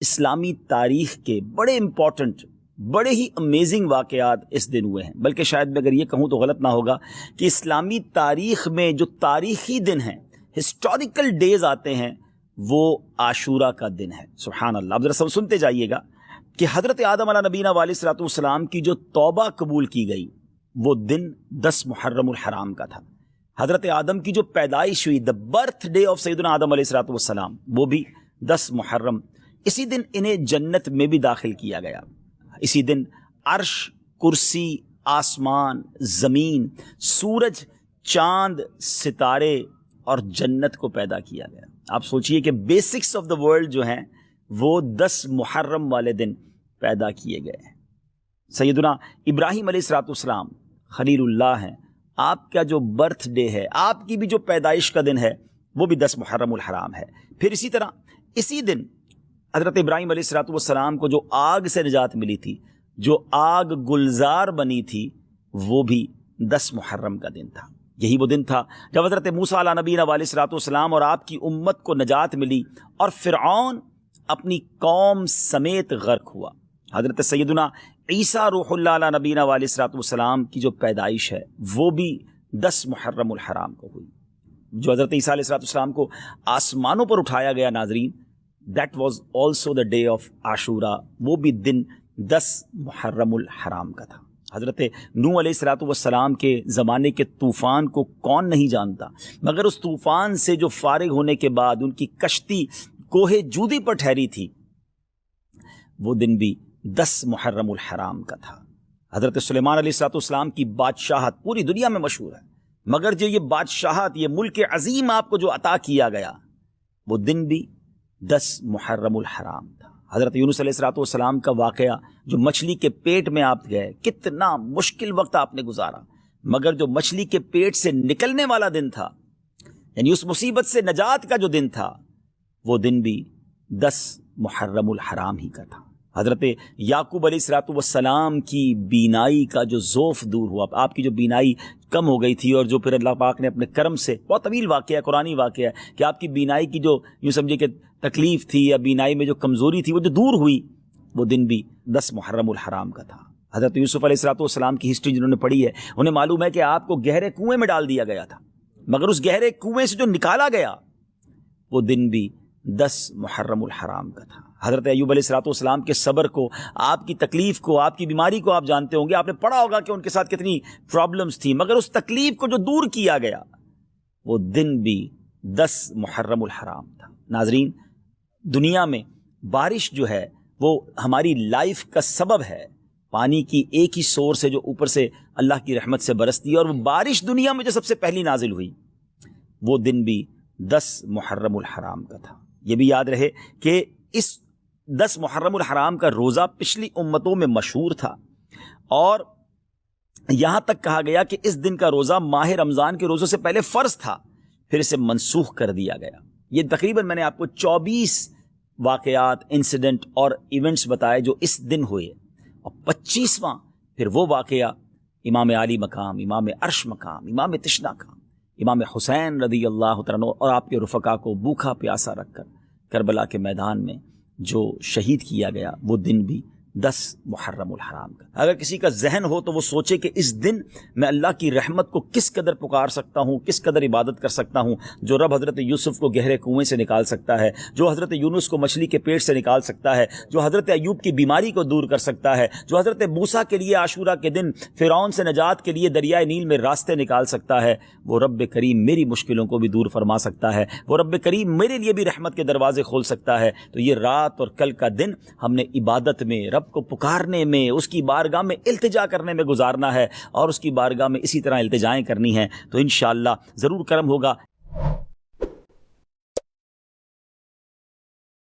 اسلامی تاریخ کے بڑے امپورٹنٹ، بڑے ہی امیزنگ واقعات اس دن ہوئے ہیں، بلکہ شاید میں اگر یہ کہوں تو غلط نہ ہوگا کہ اسلامی تاریخ میں جو تاریخی دن ہیں، ہسٹوریکل ڈیز آتے ہیں، وہ عاشورہ کا دن ہے۔ سبحان اللہ۔ اب ذرا سب سنتے جائیے گا کہ حضرت آدم علیہ نبینا علیہ الصلوۃ والسلام کی جو توبہ قبول کی گئی وہ دن 10 محرم الحرام کا تھا۔ حضرت آدم کی جو پیدائش ہوئی، دا برتھ ڈے آف سیدنا آدم علیہ الصلوۃ والسلام، وہ بھی 10 محرم۔ اسی دن انہیں جنت میں بھی داخل کیا گیا۔ اسی دن عرش، کرسی، آسمان، زمین، سورج، چاند، ستارے اور جنت کو پیدا کیا گیا۔ آپ سوچئے کہ بیسکس آف دا ورلڈ جو ہیں وہ 10 محرم والے دن پیدا کیے گئے ہیں۔ سیدنا ابراہیم علیہ الصلوۃ والسلام خلیل اللہ ہیں، آپ کا جو برتھ ڈے ہے، آپ کی بھی جو پیدائش کا دن ہے، وہ بھی 10 محرم الحرام ہے۔ پھر اسی طرح اسی دن حضرت ابراہیم علیہ الصلوۃ والسلام کو جو آگ سے نجات ملی تھی، جو آگ گلزار بنی تھی، وہ بھی 10 محرم کا دن تھا۔ یہی وہ دن تھا جب حضرت موسیٰ علیہ نبینا علیہ الصلوۃ والسلام اور آپ کی امت کو نجات ملی اور فرعون اپنی قوم سمیت غرق ہوا۔ حضرت سیدنا عیسیٰ روح اللہ علیہ نبینا علیہ الصلوۃ والسلام کی جو پیدائش ہے وہ بھی 10 محرم الحرام کو ہوئی۔ جو حضرت عیسیٰ علیہ الصلوۃ والسلام کو آسمانوں پر اٹھایا گیا، ناظرین، that was also the day of عاشورہ، وہ بھی دن 10 محرم الحرام کا تھا۔ حضرت نوح علیہ الصلوۃ والسلام کے زمانے کے طوفان کو کون نہیں جانتا، مگر اس طوفان سے جو فارغ ہونے کے بعد ان کی کشتی کوہ جودی پر ٹھہری تھی، وہ دن بھی 10 محرم الحرام کا تھا۔ حضرت سلیمان علیہ الصلوۃ والسلام کی بادشاہت پوری دنیا میں مشہور ہے، مگر جو یہ بادشاہت، یہ ملک عظیم آپ کو جو عطا کیا گیا، وہ دن بھی 10 محرم الحرام تھا۔ حضرت یونس علیہ الصلوۃ والسلام کا واقعہ، جو مچھلی کے پیٹ میں آپ گئے، کتنا مشکل وقت آپ نے گزارا، مگر جو مچھلی کے پیٹ سے نکلنے والا دن تھا، یعنی اس مصیبت سے نجات کا جو دن تھا، وہ دن بھی 10 محرم الحرام ہی کا تھا۔ حضرت یعقوب علیہ الصلوۃ والسلام کی بینائی کا جو ذوف دور ہوا، آپ کی جو بینائی کم ہو گئی تھی، اور جو پھر اللہ پاک نے اپنے کرم سے، بہت طویل واقعہ ہے، قرآنی واقعہ ہے، کہ آپ کی بینائی کی جو یوں سمجھے کہ تکلیف تھی یا بینائی میں جو کمزوری تھی، وہ جو دور ہوئی، وہ دن بھی 10 محرم الحرام کا تھا۔ حضرت یوسف علیہ الصلوۃ والسلام کی ہسٹری جنہوں نے پڑھی ہے، انہیں معلوم ہے کہ آپ کو گہرے کنویں میں ڈال دیا گیا تھا، مگر اس گہرے کنویں سے جو نکالا گیا، وہ دن بھی 10 محرم الحرام کا تھا۔ حضرت ایوب علیہ الصلوۃ والسلام کے صبر کو، آپ کی تکلیف کو، آپ کی بیماری کو آپ جانتے ہوں گے، آپ نے پڑھا ہوگا کہ ان کے ساتھ کتنی پرابلمز تھیں، مگر اس تکلیف کو جو دور کیا گیا، وہ دن بھی 10 محرم الحرام تھا۔ ناظرین، دنیا میں بارش جو ہے وہ ہماری لائف کا سبب ہے، پانی کی ایک ہی سورس ہے جو اوپر سے اللہ کی رحمت سے برستی ہے، اور وہ بارش دنیا میں جو سب سے پہلی نازل ہوئی، وہ دن بھی 10 محرم الحرام کا تھا۔ یہ بھی یاد رہے کہ اس 10 محرم الحرام کا روزہ پچھلی امتوں میں مشہور تھا، اور یہاں تک کہا گیا کہ اس دن کا روزہ ماہ رمضان کے روزوں سے پہلے فرض تھا، پھر اسے منسوخ کر دیا گیا۔ یہ تقریباً میں نے آپ کو 24 واقعات، انسیڈنٹ اور ایونٹس بتائے جو اس دن ہوئے، اور 25واں پھر وہ واقعہ امام علی مقام، امام عرش مقام، امام تشنا مقام، امام حسین رضی اللہ تعالیٰ عنہ اور آپ کے رفقا کو بھوکا پیاسا رکھ کر کربلا کے میدان میں جو شہید کیا گیا، وہ دن بھی 10 محرم الحرام کا۔ اگر کسی کا ذہن ہو تو وہ سوچے کہ اس دن میں اللہ کی رحمت کو کس قدر پکار سکتا ہوں، کس قدر عبادت کر سکتا ہوں۔ جو رب حضرت یوسف کو گہرے کنویں سے نکال سکتا ہے، جو حضرت یونس کو مچھلی کے پیٹ سے نکال سکتا ہے، جو حضرت ایوب کی بیماری کو دور کر سکتا ہے، جو حضرت موسیٰ کے لیے عاشورہ کے دن فرعون سے نجات کے لیے دریائے نیل میں راستے نکال سکتا ہے، وہ رب کریم میری مشکلوں کو بھی دور فرما سکتا ہے، وہ رب کریم میرے لیے بھی رحمت کے دروازے کھول سکتا ہے۔ تو یہ رات اور کل کا دن ہم نے عبادت میں، رب کو پکارنے میں، اس کی بارگاہ میں التجا کرنے میں گزارنا ہے، اور اس کی بارگاہ میں اسی طرح التجائیں کرنی ہیں، تو انشاءاللہ ضرور کرم ہوگا